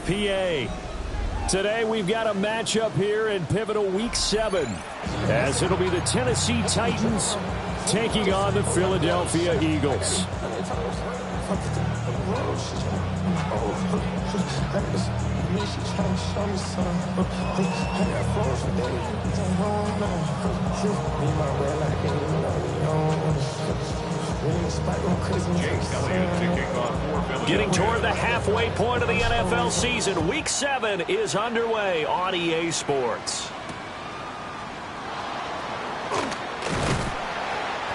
PA. Today we've got a matchup here in pivotal Week 7, as it'll be the Tennessee Titans taking on the Philadelphia Eagles. Getting toward the halfway point of the NFL season, Week 7 is underway on EA Sports.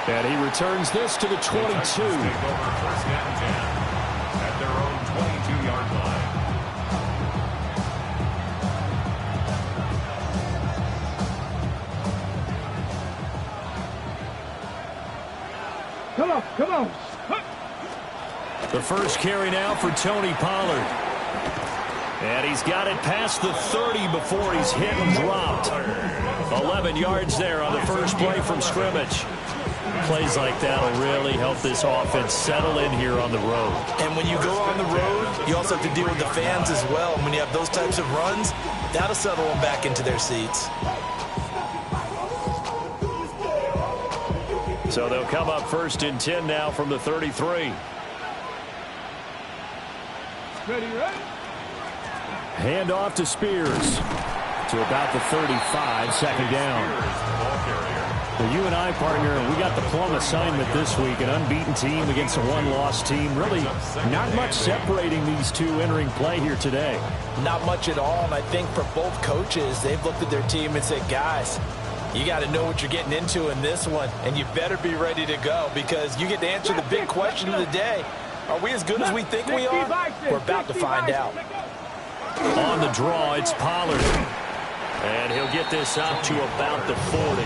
And he returns this to the 22. First down and 10 at their own 22-yard line. Come on. The first carry now for Tony Pollard. And he's got it past the 30 before he's hit and dropped. 11 yards there on the first play from scrimmage. Plays like that will really help this offense settle in here on the road. And when you go on the road, you also have to deal with the fans as well. And when you have those types of runs, that'll settle them back into their seats. So they'll come up first and 10 now from the 33. Ready? Hand off to Spears to about the 35, second down. The UNI partner, we got the plum assignment this week, an unbeaten team against a one-loss team. Really not much separating these two entering play here today. Not much at all, and I think for both coaches, they've looked at their team and said, guys, you got to know what you're getting into in this one, and you better be ready to go because you get to answer the big question of the day. Are we as good as we think we are? We're about to find out. On the draw, it's Pollard. And he'll get this up to about the 40.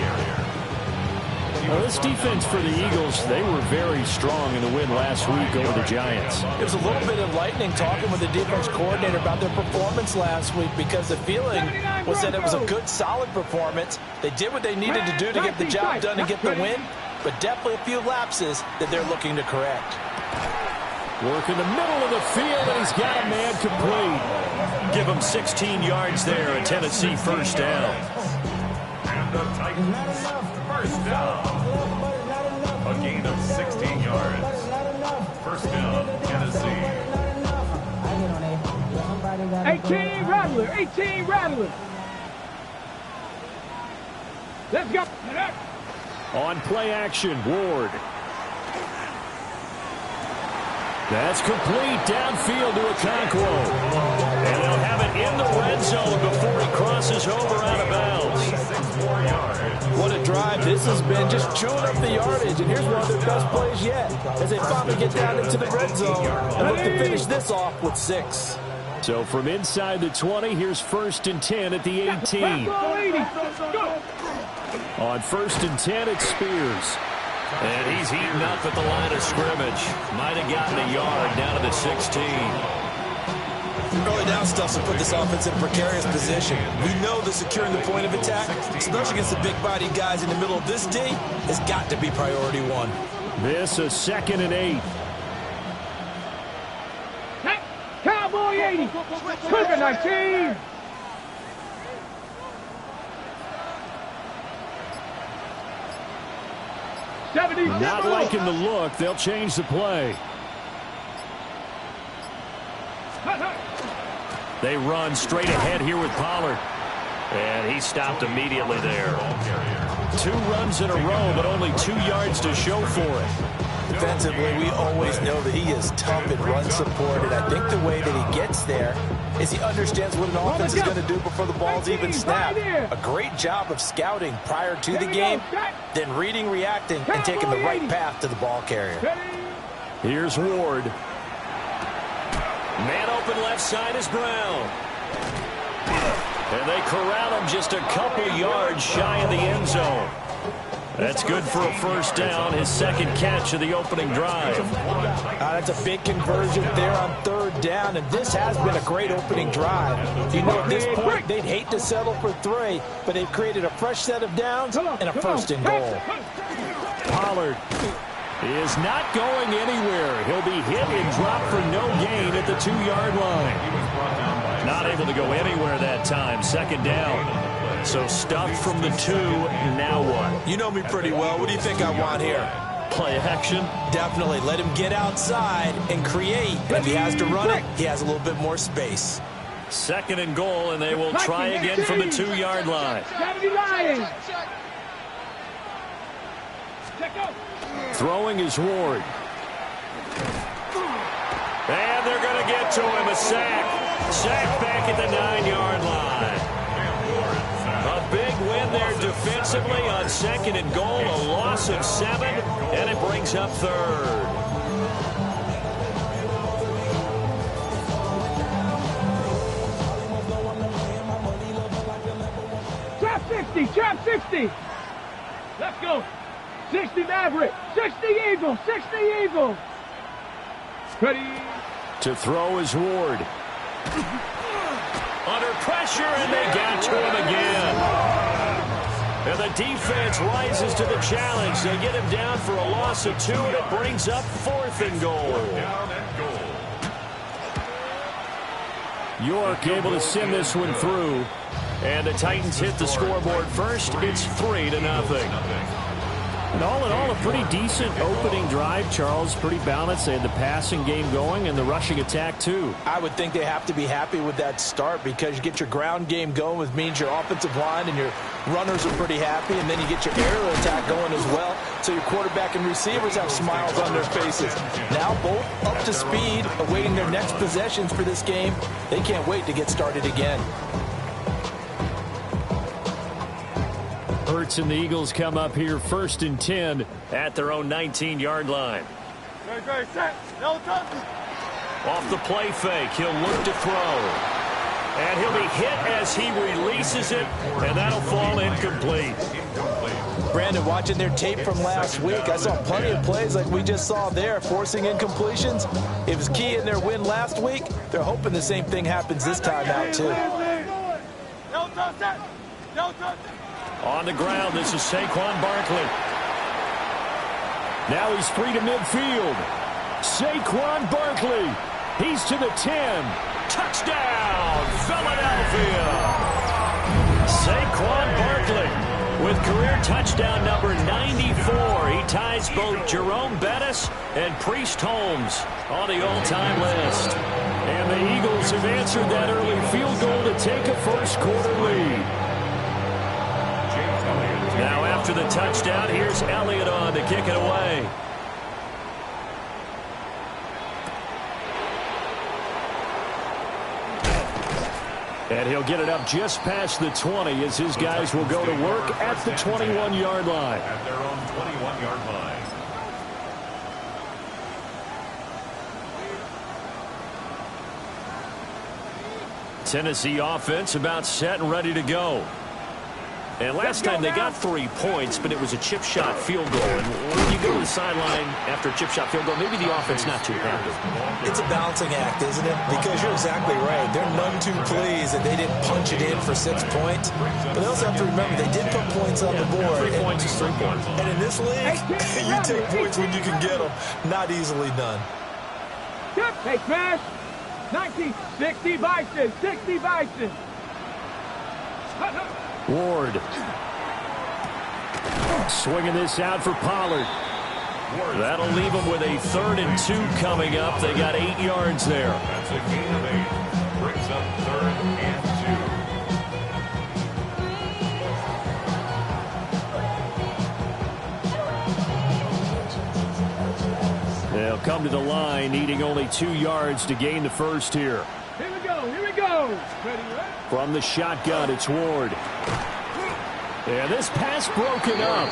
Well, this defense for the Eagles, they were very strong in the win last week over the Giants. It was a little bit enlightening talking with the defense coordinator about their performance last week because the feeling was that it was a good, solid performance. They did what they needed to do to get the job done and get the win, but definitely a few lapses that they're looking to correct. Work in the middle of the field, and he's got a man complete. Give him 16 yards there, a Tennessee first down. And the Titans first down. A gain of 16 yards. First down, Tennessee. 18 Rattler. Let's go. On play action, Ward. That's complete downfield to Okonkwo. And they'll have it in the red zone before he crosses over out of bounds. What a drive this has been, just chewing up the yardage. And here's one of their best plays yet as they finally get down into the red zone and look to finish this off with 6. So from inside the 20, here's first and 10 at the 18. On first and 10, it's Spears. And he's heating up at the line of scrimmage. Might have gotten a yard down to the 16. Early down stuff will put this offense in a precarious position. We know that securing the point of attack, especially against the big-bodied guys in the middle of this D, has got to be priority one. This a second and 8. Cowboy 80. Cougar 19. Not liking the look. They'll change the play. They run straight ahead here with Pollard. And he stopped immediately there. 2 runs in a row, but only 2 yards to show for it. Defensively, we always know that he is tough and run support, and I think the way that he gets there is he understands what an offense is going to do before the ball's even snapped. A great job of scouting prior to the game, then reading, reacting, and taking the right path to the ball carrier. Here's Ward. Man open left side is Brown. And they corral him just a couple yards shy of the end zone. That's good for a first down, his second catch of the opening drive. That's a big conversion there on 3rd down, and this has been a great opening drive. You know, at this point, they'd hate to settle for 3, but they've created a fresh set of downs and a first and goal. Pollard is not going anywhere. He'll be hit and dropped for no gain at the 2-yard line. Not able to go anywhere that time. Second down. So stuffed from the 2. Now what? You know me pretty well. What do you think I want here? Play action? Definitely. Let him get outside and create. If he has to run it, he has a little bit more space. Second and goal, and they will try again from the 2-yard line. Throwing is Ward. And they're going to get to him. A sack. Sack back at the 9-yard line. A big win there defensively on second and goal. A loss of 7, and it brings up third. Trap 60. Let's go. 60 Maverick. 60 Eagle. 60 Eagle. Ready. To throw is Ward. Under pressure, and they got to him again. And the defense rises to the challenge. They get him down for a loss of 2, and it brings up 4th and goal. York able to send this one through. And the Titans hit the scoreboard first. It's 3-0. And all in all, a pretty decent opening drive, Charles. Pretty balanced. They had the passing game going and the rushing attack, too. I would think they have to be happy with that start because you get your ground game going, which means your offensive line and your runners are pretty happy, and then you get your aerial attack going as well. So your quarterback and receivers have smiles on their faces. Now both up to speed, awaiting their next possessions for this game. They can't wait to get started again. Hurts and the Eagles come up here 1st and 10 at their own 19-yard line. Off the play fake, he'll look to throw. And he'll be hit as he releases it, and that'll fall incomplete. Brandon, watching their tape from last week, I saw plenty of plays like we just saw there, forcing incompletions. It was key in their win last week. They're hoping the same thing happens this time out, too. On the ground, this is Saquon Barkley. Now he's free to midfield. Saquon Barkley. He's to the 10. Touchdown, Philadelphia. Saquon Barkley with career touchdown number 94. He ties both Jerome Bettis and Priest Holmes on the all-time list. And the Eagles have answered that early field goal to take a first-quarter lead. Now after the touchdown, here's Elliott on to kick it away. And he'll get it up just past the 20 as his guys will go to work at the 21-yard line. At their own 21-yard line. Tennessee offense about set and ready to go. And last time they got 3 points, but it was a chip shot field goal. And when you go to the sideline after a chip shot field goal, maybe the offense not too happy. It's a balancing act, isn't it? Because you're exactly right. They're none too pleased that they didn't punch it in for 6 points. But they also have to remember they did put points on the board. 3 points is 3 points. And in this league, you take points when you can get them. Not easily done. Hey, Smash. 1960 Bison. 60 Bison. Ward. Swinging this out for Pollard. That'll leave them with a 3rd and 2 coming up. They got 8 yards there. That's a gain of 8. Brings up 3rd and 2. They'll come to the line, needing only 2 yards to gain the first here. Here we go. Here we go. Ready, right? From the shotgun, it's Ward. And this pass broken up.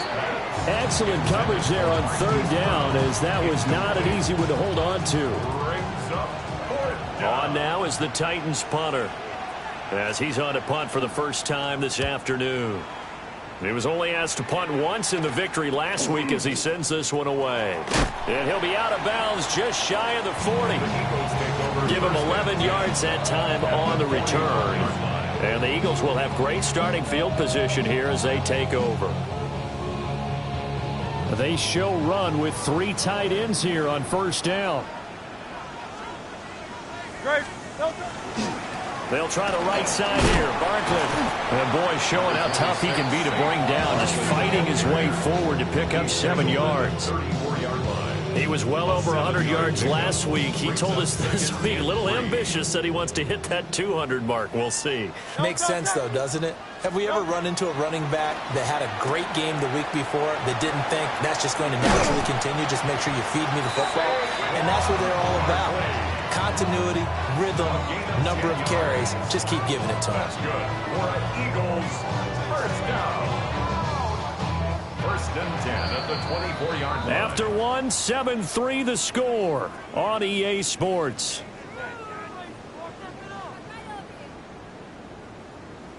Excellent coverage there on 3rd down, as that was not an easy one to hold on to. On now is the Titans punter, as he's on to punt for the first time this afternoon. He was only asked to punt once in the victory last week as he sends this one away. And he'll be out of bounds just shy of the 40. Give him 11 yards that time on the return. And the Eagles will have great starting field position here as they take over. They show run with 3 tight ends here on 1st down. They'll try the right side here. Barkley. And boy, showing how tough he can be to bring down, just fighting his way forward to pick up 7 yards. He was well over 100 yards last week. He told us this week, a little ambitious, said he wants to hit that 200 mark. We'll see. Makes sense, though, doesn't it? Have we ever run into a running back that had a great game the week before that didn't think that's just going to naturally continue? Just make sure you feed me the football. And that's what they're all about. Continuity, rhythm, number of carries. Just keep giving it to them. That's good. For an Eagles first down. First and 10 at the 24-yard line. After 7-3 the score on EA Sports.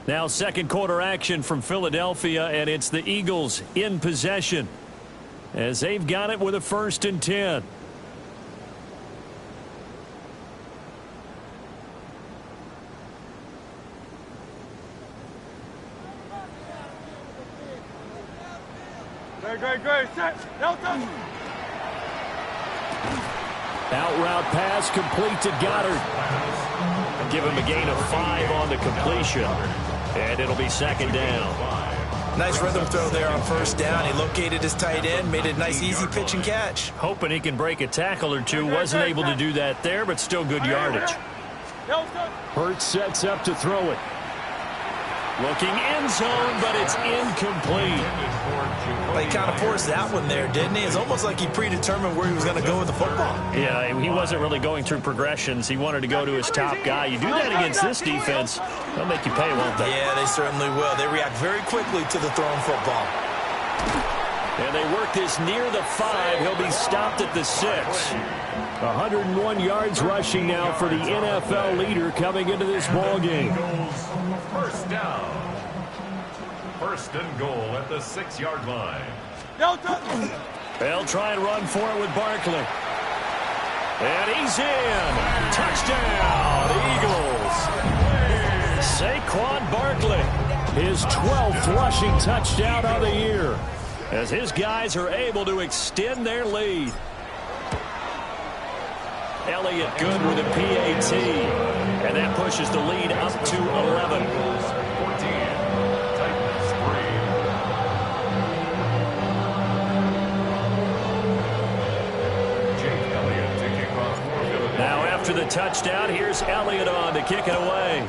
Now second quarter action from Philadelphia, and it's the Eagles in possession as they've got it with a 1st and 10. Great. Set. Delta. Out route pass complete to Goddard. Give him a gain of 5 on the completion. And it'll be 2nd down. Nice rhythm throw there on 1st down. He located his tight end, made it a nice easy pitch and catch. Hoping he can break a tackle or two. Wasn't able to do that there, but still good yardage. Hurts sets up to throw it. Looking end zone, but it's incomplete. Well, he kind of forced that one there, didn't he? It's almost like he predetermined where he was going to go with the football. Yeah, he wasn't really going through progressions. He wanted to go to his top guy. You do that against this defense, they'll make you pay, won't they? Yeah, they certainly will. They react very quickly to the thrown football. And they work this near the 5. He'll be stopped at the 6. 101 yards rushing now for the NFL leader coming into this ball game. First down. 1st and goal at the 6-yard line. They'll try and run for it with Barkley. And he's in. Touchdown, Eagles. Saquon Barkley, his 12th rushing touchdown of the year, as his guys are able to extend their lead. Elliott good with a PAT, and that pushes the lead up to 11. 14, Titans 3. Jake Elliott to kick off for Philadelphia. Now after the touchdown, here's Elliott on to kick it away.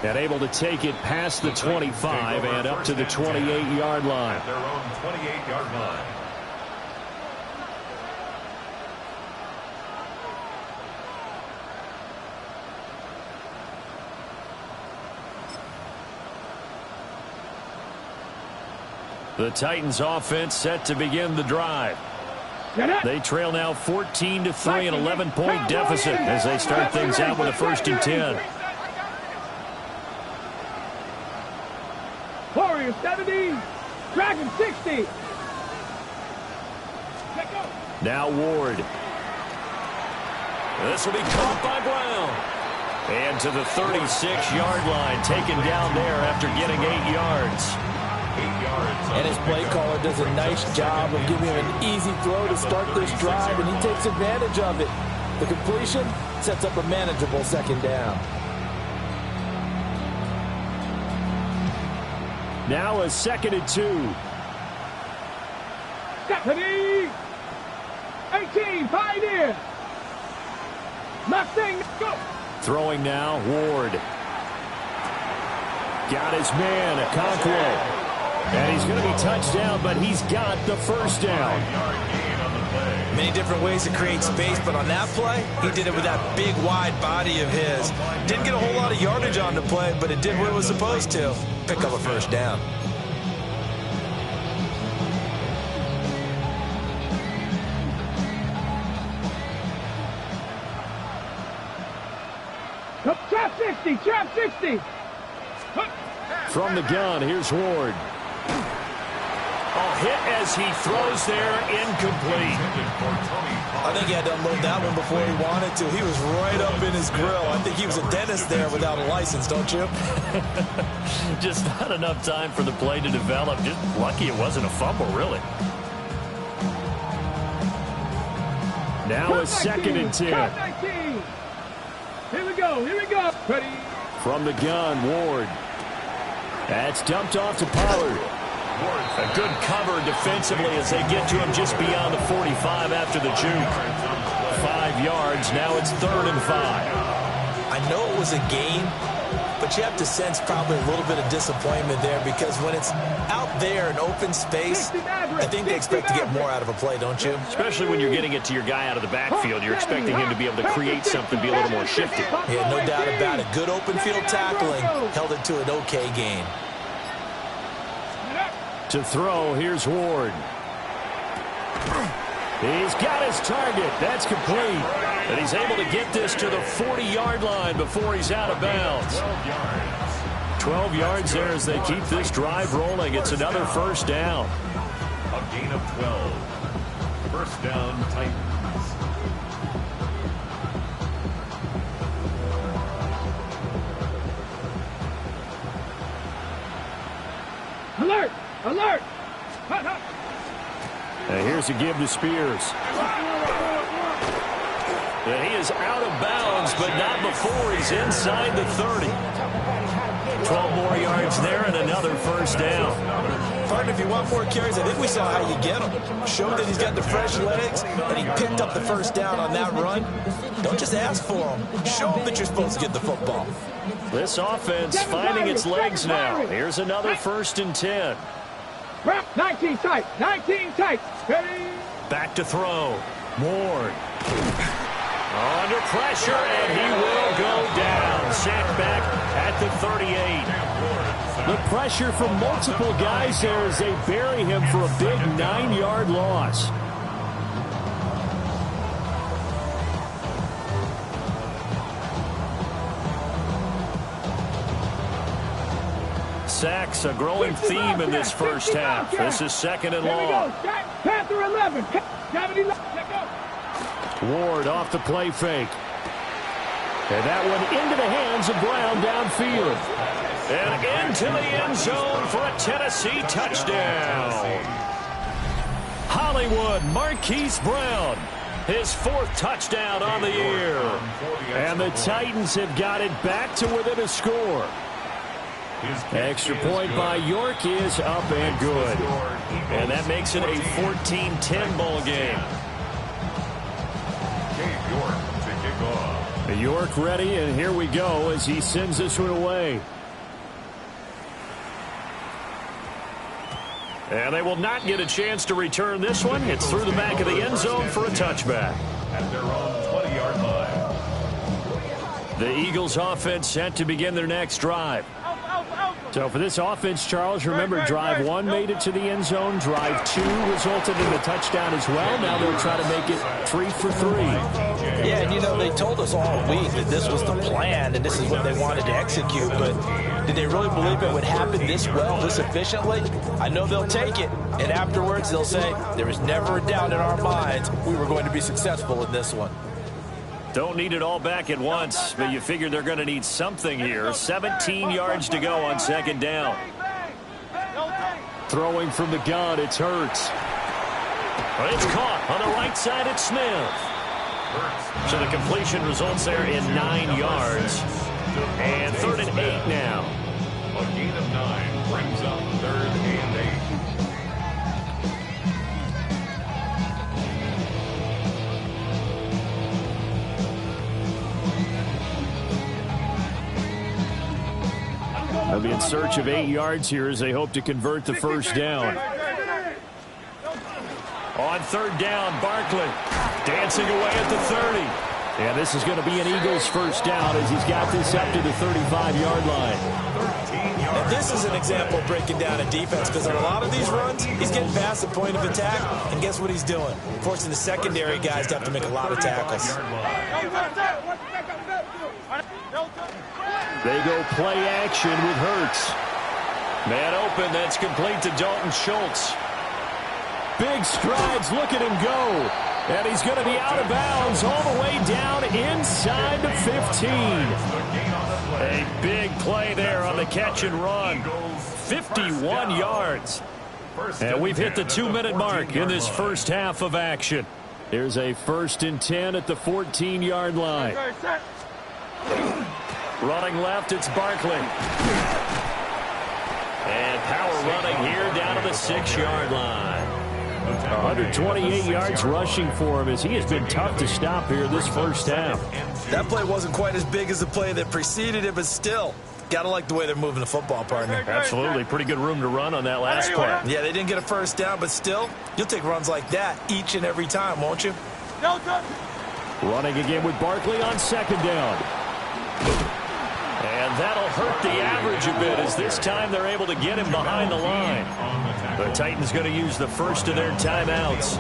And able to take it past the 25 and up to the 28-yard line. Their own 28-yard line. The Titans offense set to begin the drive. They trail now 14-3, an 11-point deficit as they start things out with a 1st and 10. Warriors 70, Dragon 60. Now Ward. This will be caught by Brown. And to the 36-yard line, taken down there after getting 8 yards. 8 yards. And his play caller does a nice job of giving him an easy throw to start this drive, and he takes advantage of it. The completion sets up a manageable 2nd down. Now a 2nd and 2. Stephanie! 18, Pioneer! Mustang, go! Throwing now, Ward. Got his man, Okonkwo. And he's going to be touched down, but he's got the 1st down. Many different ways to create space, but on that play, he did it with that big, wide body of his. Didn't get a whole lot of yardage on the play, but it did what it was supposed to. Pick up a 1st down. Trap 60, trap 60. From the gun, here's Ward. Hit as he throws there, incomplete. I think he had to unload that one before he wanted to. He was right up in his grill. I think he was a dentist there without a license, don't you? Just not enough time for the play to develop. Just lucky it wasn't a fumble, really. Now a 2nd and 10. Here we go. Here we go. Ready. From the gun, Ward. That's dumped off to Pollard. A good cover defensively as they get to him just beyond the 45 after the juke. 5 yards. Now it's 3rd and 5. I know it was a gain, but you have to sense probably a little bit of disappointment there because when it's out there in open space, I think they expect to get more out of a play, don't you? Especially when you're getting it to your guy out of the backfield. You're expecting him to be able to create something, be a little more shifty. Yeah, no doubt about it. Good open field tackling. Held it to an okay gain. To throw, here's Ward. He's got his target. That's complete. And he's able to get this to the 40-yard line before he's out of bounds. 12 yards there as they keep this drive rolling. It's another first down. A gain of 12. First down, Titans. Alert! Alert! Hut, hut. And here's a give to Spears. And he is out of bounds, but not before he's inside the 30. 12 more yards there and another first down. Partner, if you want more carries, I think we saw how you get them. Show that he's got the fresh legs, and he picked up the first down on that run. Don't just ask for them. Show them that you're supposed to get the football. This offense finding its legs now. Here's another 1st and 10. 19 tight. 19 tight. Ready. Back to throw. Ward. Under pressure, and he will go down. Sacked back at the 38. The pressure from multiple guys there as they bury him for a big 9-yard loss. Sacks, a growing theme in this first half. This is 2nd and long. Panther 11. Ward off the play fake. And that one into the hands of Brown downfield. And into the end zone for a Tennessee touchdown. Hollywood Marquise Brown. His 4th touchdown on the year. And the Titans have got it back to within a score. Extra point by York is up and good. And that makes it a 14-10 ball game. York ready, and here we go as he sends this one away. And they will not get a chance to return this one. It's through the back of the end zone for a touchback. At their own 20-yard line. The Eagles offense set to begin their next drive. So for this offense, Charles, remember drive 1 made it to the end zone. Drive 2 resulted in a touchdown as well. Now they'll try to make it 3 for 3. Yeah, and you know, they told us all week that this was the plan and this is what they wanted to execute, but did they really believe it would happen this well, this efficiently? I know they'll take it, and afterwards they'll say, there was never a doubt in our minds we were going to be successful in this one. Don't need it all back at once, but you figure they're going to need something here. 17 yards to go on 2nd down. Throwing from the gun, it's Hurts. But it's caught on the right side, it's Smith. So the completion results there in 9 yards. And 3rd and 8 now. A gain of 9 brings up 3rd and 8. They'll be in search of 8 yards here as they hope to convert the first down. On 3rd down, Barkley dancing away at the 30. And this is going to be an Eagles first down as he's got this up to the 35-yard line. And this is an example of breaking down a defense because on a lot of these runs, he's getting past the point of attack, and guess what he's doing? Forcing the secondary guys to have to make a lot of tackles. They go play action with Hurts. Man open, that's complete to Dalton Schultz. Big strides, look at him go. And he's going to be out of bounds all the way down inside the 15. A big play there on the catch and run. 51 yards. And we've hit the 2-minute mark in this first half of action. Here's a 1st and 10 at the 14-yard line. Running left, it's Barkley. And power running here down to the 6-yard line. 128 yards rushing for him as he has been tough to stop here this first half. That play wasn't quite as big as the play that preceded it, but still, gotta like the way they're moving the football, partner. Absolutely. Pretty good room to run on that last play. Yeah, they didn't get a first down, but still, you'll take runs like that each and every time, won't you? Running again with Barkley on 2nd down. And that'll hurt the average a bit as this time they're able to get him behind the line. The Titans going to use the first of their timeouts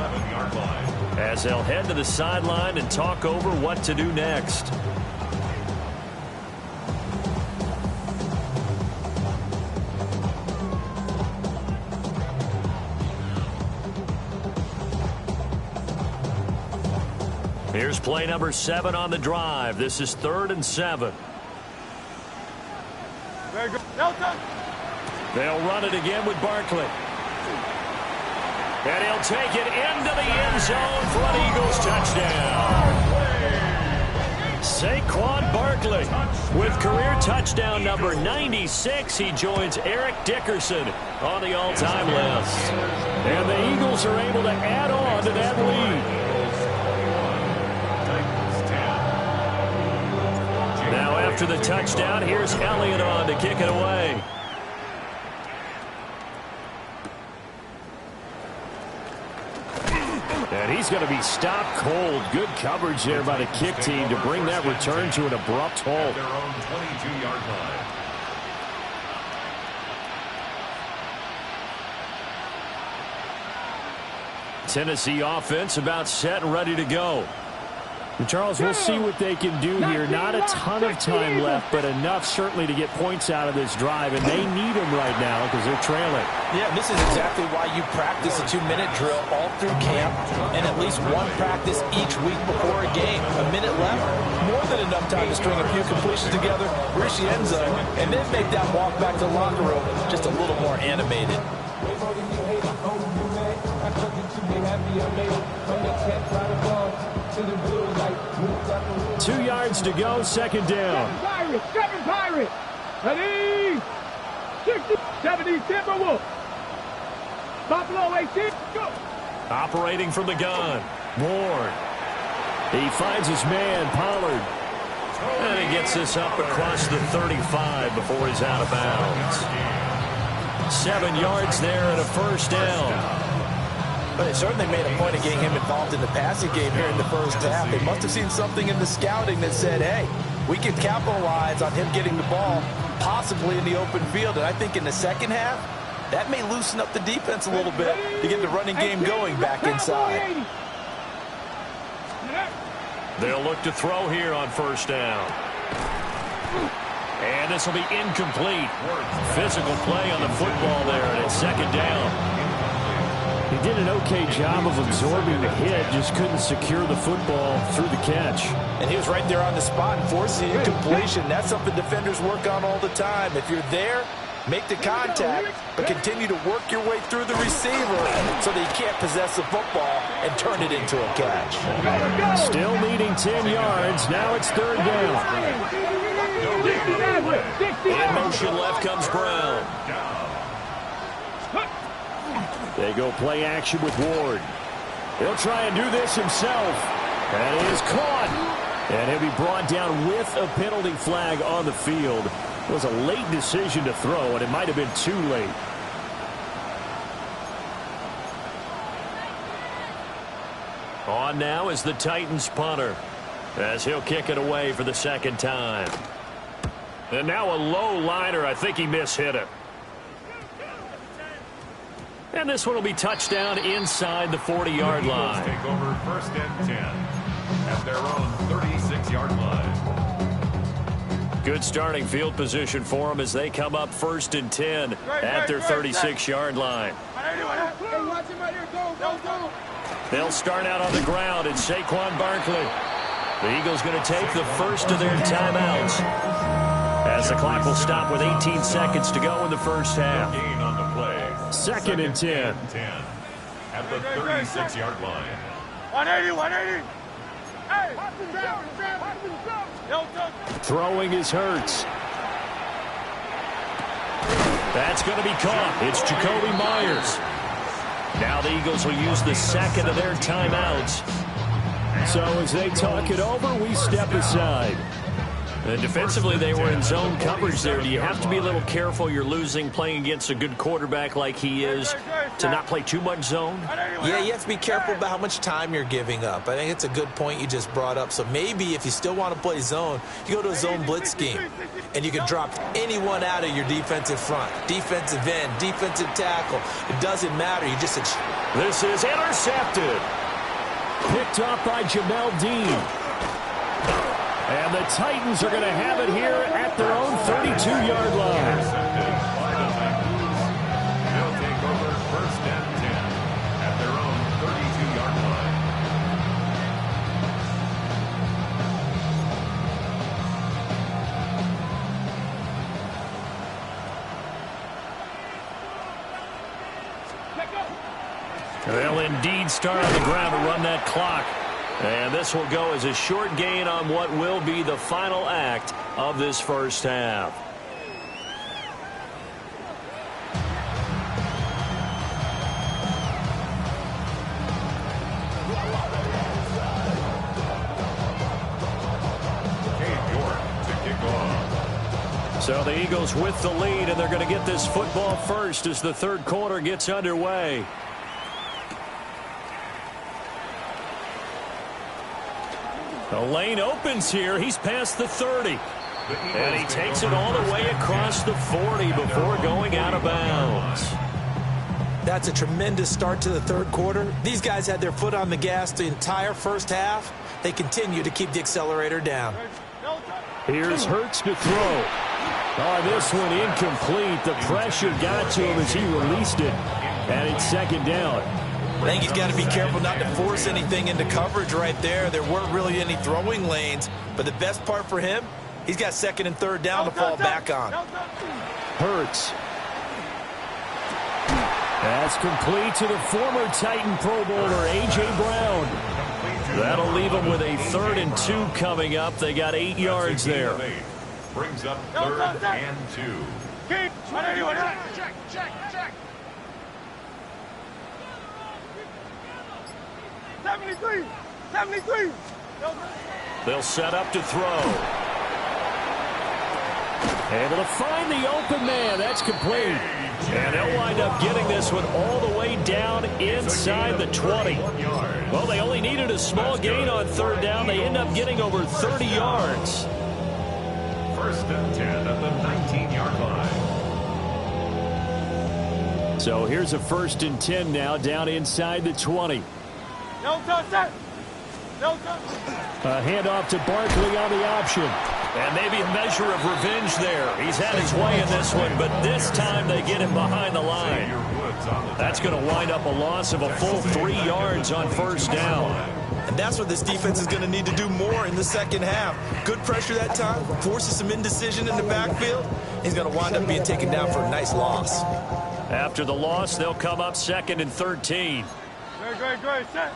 as they'll head to the sideline and talk over what to do next. Here's play number 7 on the drive. This is 3rd and 7. They'll run it again with Barkley. And he'll take it into the end zone for an Eagles touchdown. Saquon Barkley with career touchdown number 96. He joins Eric Dickerson on the all-time list. And the Eagles are able to add on to that lead. Now after the touchdown, here's Elliott on to kick it away. And he's going to be stopped cold. Good coverage there by the kick team to bring that return to an abrupt halt. Their own 22-yard line. Tennessee offense about set and ready to go. And Charles, we'll see what they can do here. Not a ton of time left, but enough certainly to get points out of this drive, and they need them right now because they're trailing. Yeah, this is exactly why you practice a 2-minute drill all through camp and at least one practice each week before a game. A minute left, more than enough time to string a few completions together, reach the end zone, and then make that walk back to the locker room just a little more animated. 2 yards to go, 2nd down. Seven Pirates. Ready? 60, 70, Timberwolves. Buffalo 18, go. Operating from the gun, Ward. He finds his man, Pollard. And he gets this up across the 35 before he's out of bounds. 7 yards there and a 1st down. But they certainly made a point of getting him involved in the passing game here in the first half. They must have seen something in the scouting that said, hey, we can capitalize on him getting the ball, possibly in the open field. And I think in the second half, that may loosen up the defense a little bit to get the running game going back inside. They'll look to throw here on 1st down. And this will be incomplete. Physical play on the football there, and it's 2nd down. He did an okay job of absorbing the hit, just couldn't secure the football through the catch. And he was right there on the spot and forcing the incompletion. That's something defenders work on all the time. If you're there, make the contact, but continue to work your way through the receiver so that he can't possess the football and turn it into a catch. Still needing 10 yards. Now it's 3rd down. In motion left comes Brown. They go play action with Ward. He'll try and do this himself. And it is caught. And he'll be brought down with a penalty flag on the field. It was a late decision to throw, and it might have been too late. On now is the Titans punter, as he'll kick it away for the 2nd time. And now a low liner. I think he mishit it. And this one will be touchdown inside the 40-yard line. Take over 1st and 10 at their own 36-yard line. Good starting field position for them as they come up 1st and 10 at their 36-yard line. They'll start out on the ground. It's Saquon Barkley. The Eagles going to take the first of their timeouts as the clock will stop with 18 seconds to go in the first half. Gain on the play. 2nd and 10. At the 36-yard line. 180, 180. Hey, Throwing is Hurts. That's going to be caught. It's Jakobi Meyers. Now the Eagles will use the second of their timeouts. So as they talk it over, we step aside. Defensively, they were in zone coverage there. Do you have to be a little careful? You're losing playing against a good quarterback like he is to not play too much zone? Yeah, you have to be careful about how much time you're giving up. I think it's a good point you just brought up. So maybe if you still want to play zone, you go to a zone blitz scheme, and you can drop anyone out of your defensive front. Defensive end, defensive tackle. It doesn't matter. You just... This is intercepted. Picked up by Jamel Dean. And the Titans are going to have it here at their own 32-yard line. They'll take over 1st and 10 at their own 32-yard line. They'll indeed start on the ground to run that clock. And this will go as a short gain on what will be the final act of this first half. So the Eagles with the lead, and they're going to get this football first as the third quarter gets underway. The lane opens here. He's past the 30. And he takes it all the way across the 40 before going out of bounds. That's a tremendous start to the third quarter. These guys had their foot on the gas the entire first half. They continue to keep the accelerator down. Here's Hurts to throw. Oh, this one incomplete. The pressure got to him as he released it. And it's second down. I think he's got to be careful not to force anything into coverage right there. There weren't really any throwing lanes. But the best part for him, he's got second and third down to fall back on. Hurts. That's complete to the former Titan Pro Bowler, A.J. Brown. That'll leave them with a 3rd and 2 coming up. They got 8 yards there. Brings up 3rd and 2. Check. 73. They'll set up to throw. Able to find the open man. That's complete. And they'll wind up getting this one all the way down inside the 20. Well, they only needed a small gain on third down. They end up getting over 30 yards. 1st and 10 at the 19-yard line. So here's a 1st and 10 now down inside the 20. No touch. A handoff to Barkley on the option. And maybe a measure of revenge there. He's had his way in this one, but this time they get him behind the line. That's going to wind up a loss of a full 3 yards on first down. And that's what this defense is going to need to do more in the second half. Good pressure that time, forces some indecision in the backfield. He's going to wind up being taken down for a nice loss. After the loss, they'll come up 2nd and 13. Great. Set.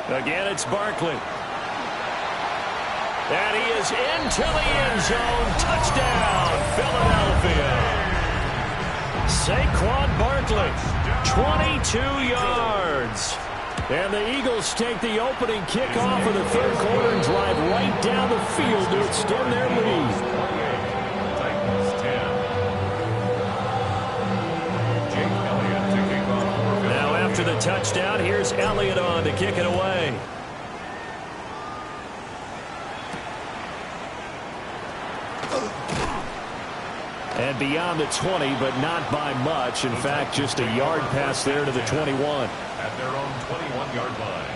Again, it's Barkley. And he is into the end zone. Touchdown, Philadelphia. Saquon Barkley, 22 yards. And the Eagles take the opening kickoff of the third quarter and drive right down the field to extend their lead. After the touchdown, here's Elliott on to kick it away. And beyond the 20, but not by much. In fact, just a yard pass there to the 21. At their own 21-yard line.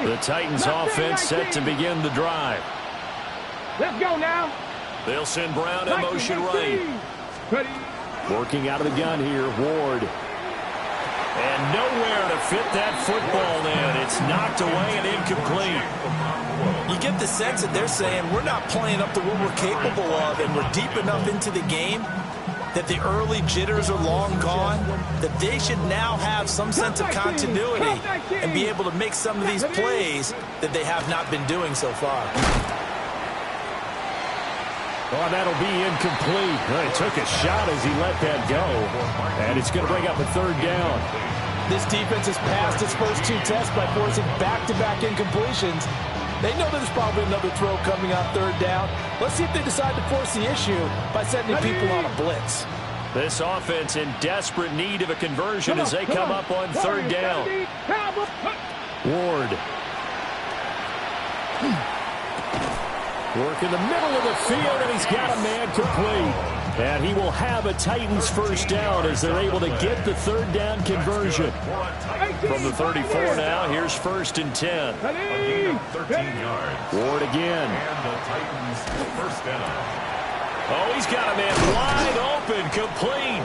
The Titans offense set to begin the drive. Let's go now. They'll send Brown in motion right. Ready. Working out of the gun here, Ward. And nowhere to fit that football in. It's knocked away and incomplete. You get the sense that they're saying we're not playing up to what we're capable of, and we're deep enough into the game that the early jitters are long gone, that they should now have some sense of continuity and be able to make some of these plays that they have not been doing so far. Oh, that'll be incomplete. Well, he took a shot as he let that go. And it's going to bring up a third down. This defense has passed its first two tests by forcing back-to-back incompletions. They know there's probably another throw coming on third down. Let's see if they decide to force the issue by sending people on a blitz. This offense in desperate need of a conversion as they come up on third down. Ward. Work in the middle of the field, and he's got a man complete. And he will have a Titans first down as they're able to get the third down conversion. From the 34 now, here's 1st and 10. 13 yards. Ward again. And the Titans first down. Oh, he's got a man wide open, complete.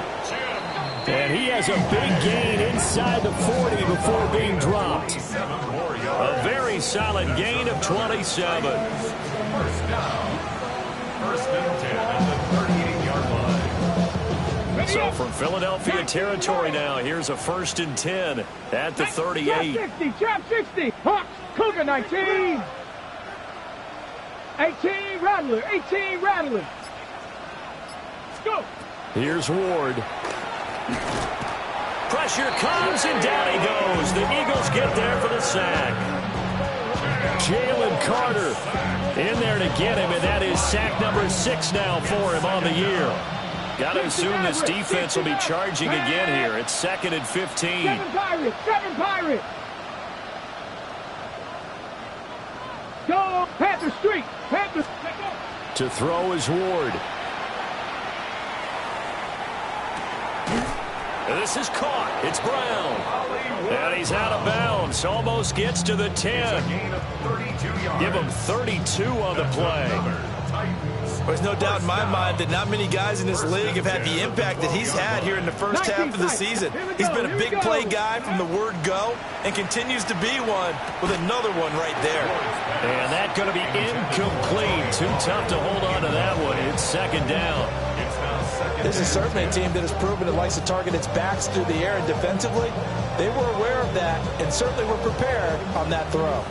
And he has a big gain inside the 40 before being dropped. A very solid gain of 27. First down. 1st and 10 at the 38-yard line. So from Philadelphia territory now, here's a 1st and 10 at the 38. Trap 60. Hawks, Cougar 19. 18, Rattler. 18, Rattler. Let's go. Here's Ward. Pressure comes, and down he goes. The Eagles get there for the sack. Jalen Carter in there to get him, and that is sack number 6 now for him on the year. Got to assume this defense will be charging again here. It's 2nd and 15. 7 Pirates. 7 Pirates. Go, Panther Street. Panthers. To throw is Ward. This is caught. It's Brown. And he's out of bounds. Almost gets to the 10. Give him 32 on the play. There's no doubt in my mind that not many guys in this league have had the impact that he's had here in the first half of the season. He's been a big play guy from the word go and continues to be one with another one right there. And that's going to be incomplete. Too tough to hold on to that one. It's 2nd down. This is certainly a team that has proven it likes to target its backs through the air, and defensively, they were aware of that and certainly were prepared on that throw.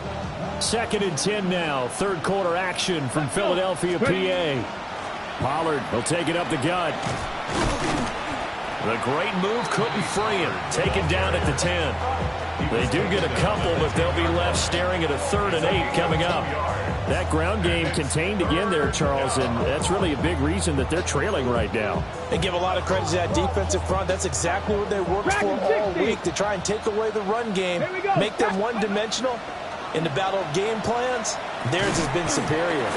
2nd and 10 now. 3rd quarter action from Philadelphia, PA. Pollard will take it up the gut. The great move couldn't free him. Taken down at the 10. They do get a couple, but they'll be left staring at a 3rd and 8 coming up. That ground game contained again there, Charles, and that's really a big reason that they're trailing right now. They give a lot of credit to that defensive front. That's exactly what they worked for all week, to try and take away the run game, make them one-dimensional. In the battle of game plans, theirs has been superior.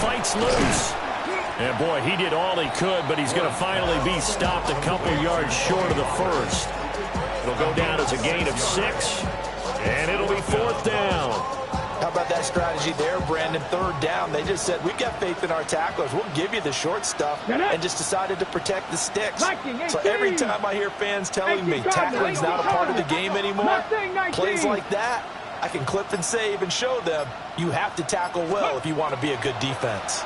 Fights loose. And boy, he did all he could, but he's going to finally be stopped a couple yards short of the 1st. It'll go down as a gain of 6, and it'll be 4th down. How about that strategy there, Brandon? 3rd down. They just said, we've got faith in our tacklers. We'll give you the short stuff, and just decided to protect the sticks. So every time I hear fans telling me tackling's not a part of the game anymore, plays like that, I can clip and save and show them you have to tackle well if you want to be a good defense.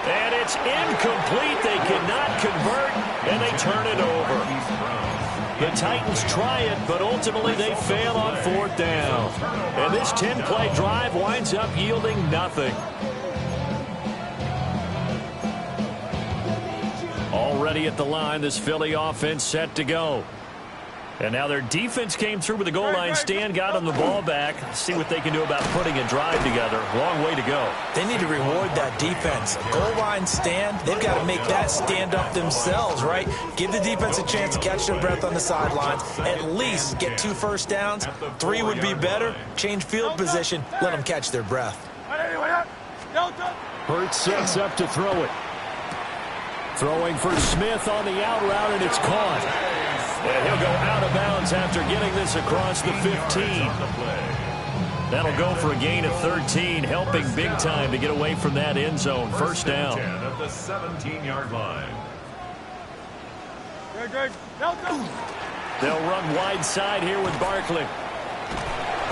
And it's incomplete. They cannot convert, and they turn it over. The Titans try it, but ultimately they fail on 4th down. And this 10-play drive winds up yielding nothing. Already at the line, this Philly offense set to go. And now their defense came through with the goal line stand, got them the ball back. See what they can do about putting a drive together. Long way to go. They need to reward that defense. Goal line stand, they've got to make that stand up themselves, right? Give the defense a chance to catch their breath on the sidelines. At least get 2 first downs. 3 would be better. Change field position. Let them catch their breath. Hurts sets up to throw it. Throwing for Smith on the out route, and it's caught. And he'll go out of bounds after getting this across the 15. That'll go for a gain of 13, helping big time to get away from that end zone. First down. At the 17-yard line. They'll run wide side here with Barkley.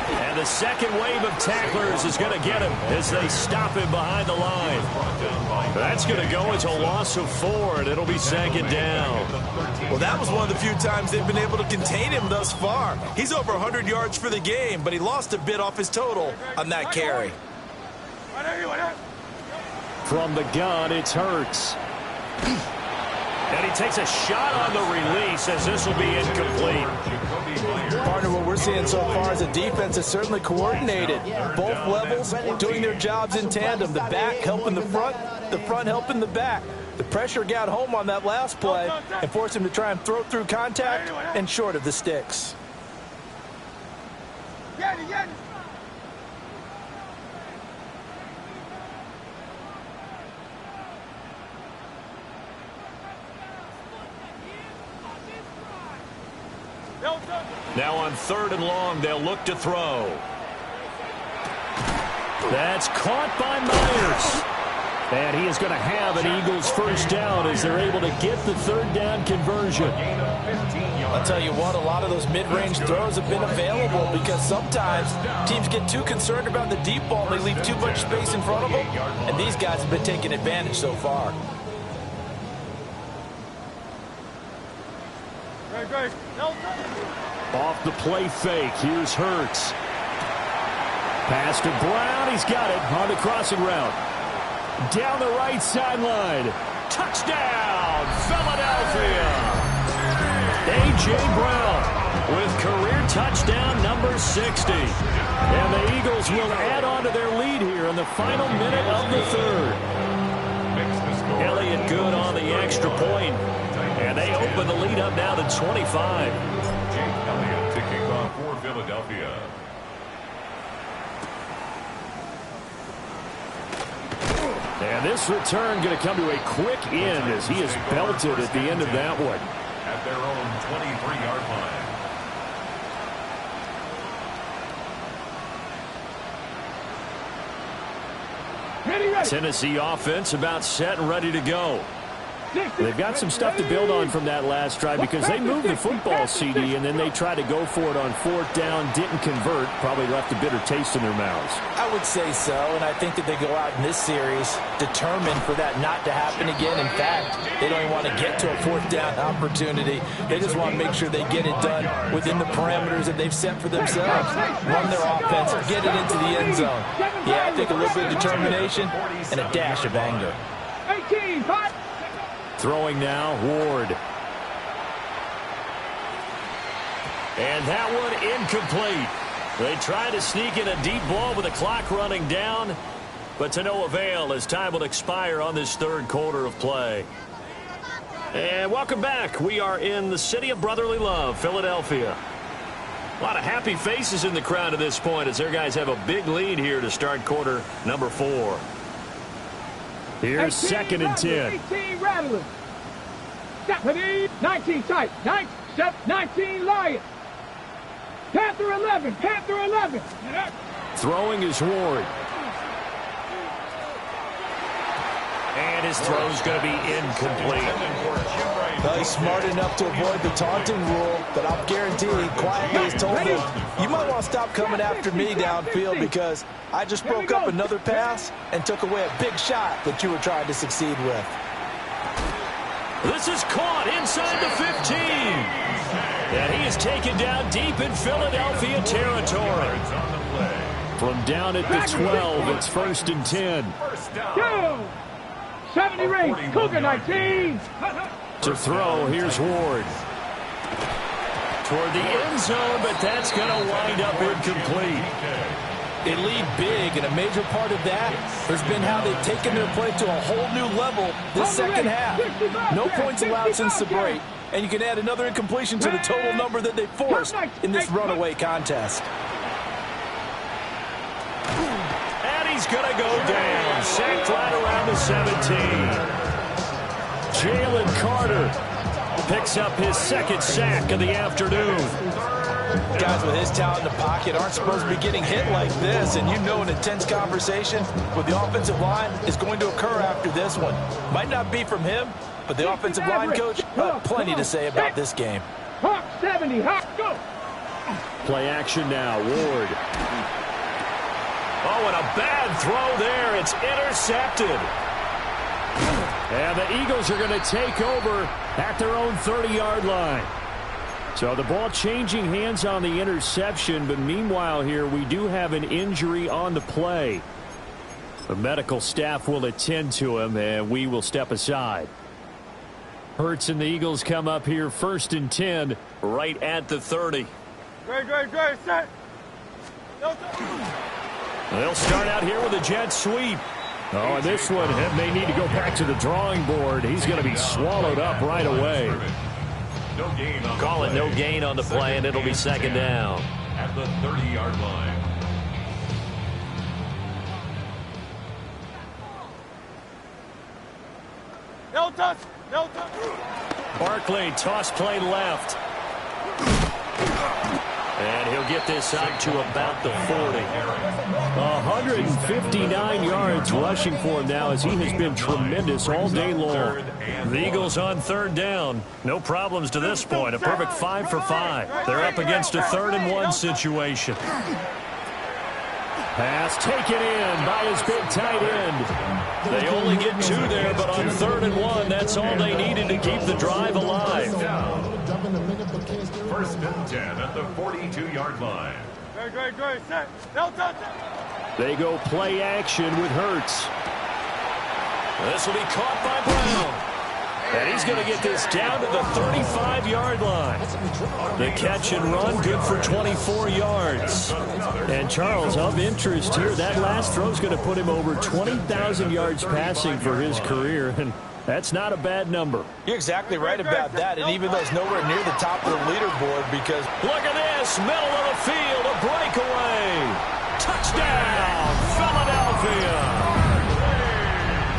And the second wave of tacklers is going to get him as they stop him behind the line. That's going to go as a loss of 4, and it'll be second down. Well, that was one of the few times they've been able to contain him thus far. He's over 100 yards for the game, but he lost a bit off his total on that carry. From the gun, it's Hurts. And he takes a shot on the release as this will be incomplete. Partner, what we're seeing so far is a defense is certainly coordinated. Both levels doing their jobs in tandem. The back helping the front helping the back. The pressure got home on that last play and forced him to try and throw through contact and short of the sticks. Now on 3rd and long, they'll look to throw. That's caught by Myers. And he is going to have an Eagles first down as they're able to get the 3rd down conversion. I'll tell you what, a lot of those mid-range throws have been available because sometimes teams get too concerned about the deep ball and they leave too much space in front of them. And these guys have been taking advantage so far. Off the play fake, here's Hurts. Pass to Brown, he's got it on the crossing route. Down the right sideline. Touchdown, Philadelphia! A.J. Brown with career touchdown number 60. And the Eagles will add on to their lead here in the final minute of the 3rd. Elliott good on the extra point. And they open the lead up now to 25. Jake Elliott to kick off for Philadelphia. And this return going to come to a quick end as he is belted at the end of that one. At their own 23-yard line. Tennessee offense about set and ready to go. They've got some stuff to build on from that last drive because they moved the football, CD, and then they tried to go for it on 4th down, didn't convert, probably left a bitter taste in their mouths. I would say so, and I think that they go out in this series determined for that not to happen again. In fact, they don't even want to get to a 4th down opportunity. They just want to make sure they get it done within the parameters that they've set for themselves. Run their offense, get it into the end zone. Yeah, I think a little bit of determination and a dash of anger. 18, hot. Throwing now, Ward. And that one incomplete. They try to sneak in a deep ball with the clock running down, but to no avail as time will expire on this 3rd quarter of play. And welcome back. We are in the city of brotherly love, Philadelphia. A lot of happy faces in the crowd at this point as their guys have a big lead here to start quarter number 4. Here's 2nd and 10. 18 Rattling. 19 tight. 19 Lions. Panther 11. Panther 11. Throwing is Ward. And his throw's going to be incomplete. Well, he's smart enough to avoid the taunting rule, but I'll guarantee he quietly has told him, you might want to stop coming after me downfield because I just broke up another pass and took away a big shot that you were trying to succeed with. This is caught inside the 15. And he is taken down deep in Philadelphia territory. From down at the 12, it's 1st and 10. Go! 70 range. Cougar 19. To throw, here's Ward. Toward the end zone, but that's going to wind up incomplete. They lead big, and a major part of that has been how they've taken their play to a whole new level this second half. No points allowed since the break, and you can add another incompletion to the total number that they forced in this runaway contest. And he's going to go down. Sacked right around the 17. Jalen Carter picks up his 2nd sack of the afternoon. Guys with his talent in the pocket aren't supposed to be getting hit like this, and you know an intense conversation with the offensive line is going to occur after this one. Might not be from him, But the offensive line coach had plenty to say about this game. Hawk 70, Hawk, go! Play action now, Ward. Oh, and a bad throw there. It's intercepted. And the Eagles are going to take over at their own 30-yard line. So the ball changing hands on the interception, but meanwhile here we do have an injury on the play. The medical staff will attend to him, and we will step aside. Hurts and the Eagles come up here 1st and 10 right at the 30. Great, set. They'll start out here with a jet sweep. Oh, and this one may need to go back to the drawing board. He's going to be swallowed up right away. Call it no gain on the play, and it'll be 2nd down. At the 30-yard line. No touch. Barkley, toss play left. And he'll get this out to about the 40. 159 yards rushing for him now as he has been tremendous all day long. The Eagles on 3rd down. No problems to this point. A perfect 5 for 5. They're up against a 3rd and 1 situation. Pass taken in by his big tight end. They only get 2 there, but on 3rd and 1, that's all they needed to keep the drive alive. 1st and 10 at the 42-yard line. Great, set. No touch. They go play action with Hurts. This will be caught by Brown. And he's going to get this down to the 35-yard line. The catch and run, good for 24 yards. And Charles, of interest here, that last throw is going to put him over 20,000 yards passing for his career. And that's not a bad number. You're exactly right about that. And even though it's nowhere near the top of the leaderboard because... Look at this, middle of the field, a breakaway. Touchdown, Philadelphia.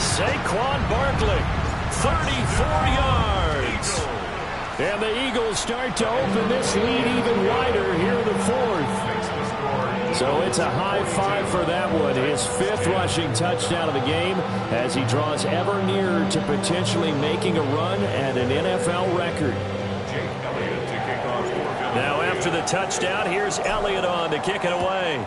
Saquon Barkley. 34 yards. And the Eagles start to open this lead even wider here in the 4th. So it's a high 5 for that one. His 5th rushing touchdown of the game as he draws ever nearer to potentially making a run at an NFL record. Now after the touchdown, here's Elliott on to kick it away.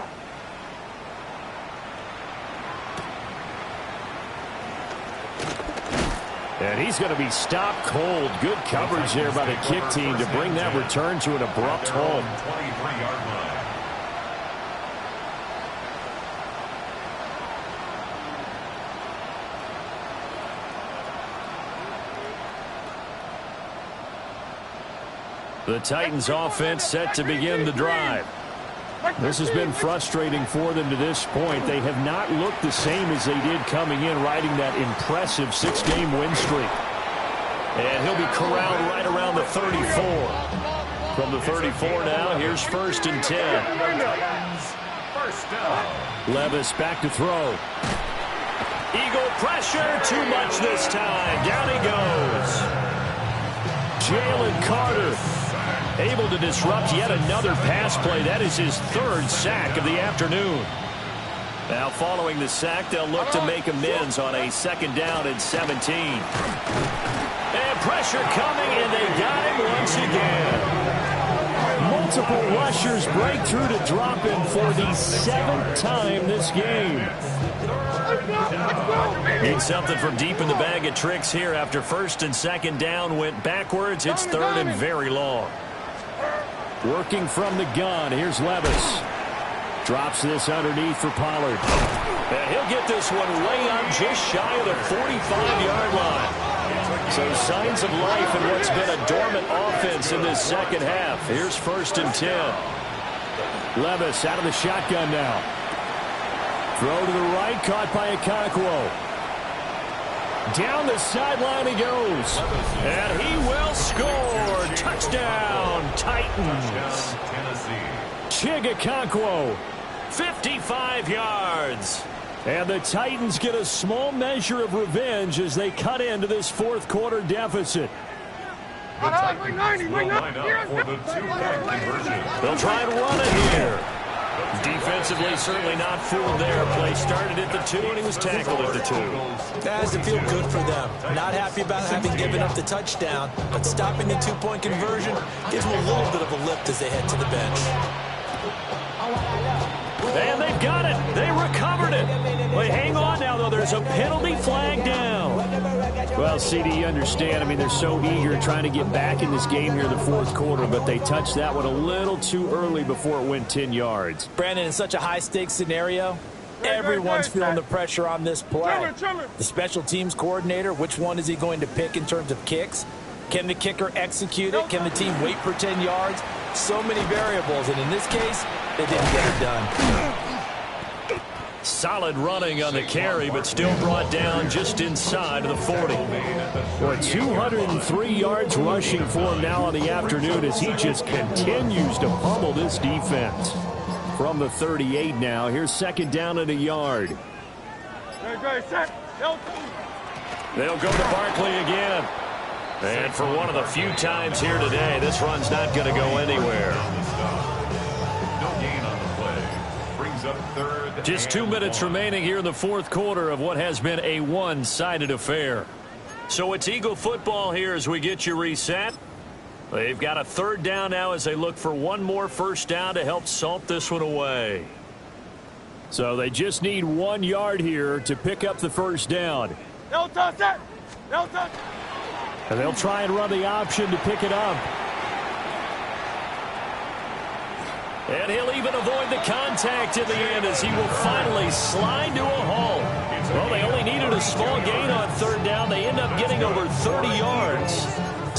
And he's going to be stopped cold. Good coverage there by the kick team to bring that return to an abrupt halt. 23-yard line. The Titans offense set to begin the drive. This has been frustrating for them to this point. They have not looked the same as they did coming in, riding that impressive 6-game win streak. And he'll be corralled right around the 34. From the 34 now, here's 1st and 10. First down. Levis back to throw. Eagle pressure, too much this time. Down he goes. Jalen Carter able to disrupt yet another pass play. That is his 3rd sack of the afternoon. Now following the sack, they'll look to make amends on a 2nd down and 17. And pressure coming, and they got him once again. Multiple rushers break through to drop him for the 7th time this game. Need something from deep in the bag of tricks here after 1st and 2nd down went backwards. It's 3rd and very long. Working from the gun, here's Levis. Drops this underneath for Pollard. And he'll get this one way up just shy of the 45-yard line. So signs of life in what's been a dormant offense in this 2nd half. Here's 1st and 10. Levis out of the shotgun now. Throw to the right, caught by Okonkwo. Down the sideline he goes. And he will score. Touchdown, Titans. Chig Okonkwo. 55 yards. And the Titans get a small measure of revenge as they cut into this 4th quarter deficit. The Titans will line up for the 2-point conversion. They'll try and run it here. Defensively, certainly not fooled there. Play started at the 2, and he was tackled at the 2. That has to feel good for them. Not happy about having given up the touchdown, but stopping the 2-point conversion gives them a little bit of a lift as they head to the bench. And they've got it. They recovered it. Wait, hang on now, though. There's a penalty flag down. Well, CD, you understand. I mean, they're so eager trying to get back in this game here in the fourth quarter, but they touched that one a little too early before it went 10 yards. Brandon, in such a high-stakes scenario, everyone's feeling the pressure on this play. The special teams coordinator, which one is he going to pick in terms of kicks? Can the kicker execute it? Can the team wait for 10 yards? So many variables, and in this case, they didn't get it done. Solid running on the carry, but still brought down just inside of the 40. Well, 203 yards rushing for him now on the afternoon as he just continues to pummel this defense. From the 38 now, here's second down and a yard. They'll go to Barkley again. And for one of the few times here today, this run's not going to go anywhere. No gain on the play. Brings up third. Just 2 minutes remaining here in the fourth quarter of what has been a one-sided affair. So it's Eagle football here as we get you reset. They've got a third down now as they look for one more first down to help salt this one away. So they just need 1 yard here to pick up the first down. No touch that. No touch. And they'll try and run the option to pick it up. And he'll even avoid the contact in the end as he will finally slide to a halt. Well, they only needed a small gain on third down. They end up getting over 30 yards.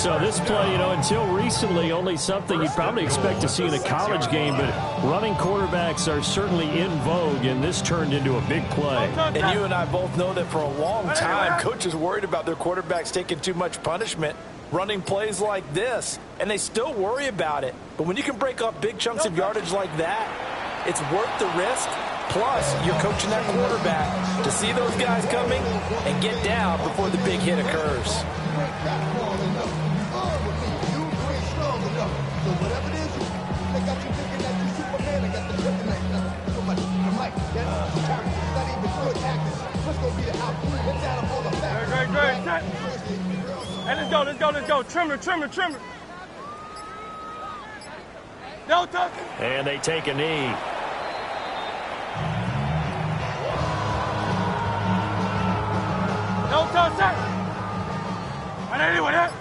So this play, until recently, only something you'd probably expect to see in a college game, but running quarterbacks are certainly in vogue, and this turned into a big play. And you and I both know that for a long time, coaches worried about their quarterbacks taking too much punishment, running plays like this, and they still worry about it. But when you can break up big chunks of yardage like that, it's worth the risk. Plus, you're coaching that quarterback to see those guys coming and get down before the big hit occurs. Great. Hey, let's go. Trimmer. No touch. And they take a knee. No touch that. And anyway, that.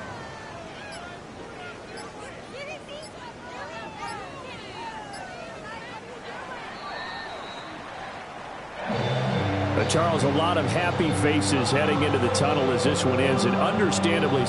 Charles, a lot of happy faces heading into the tunnel as this one ends, and understandably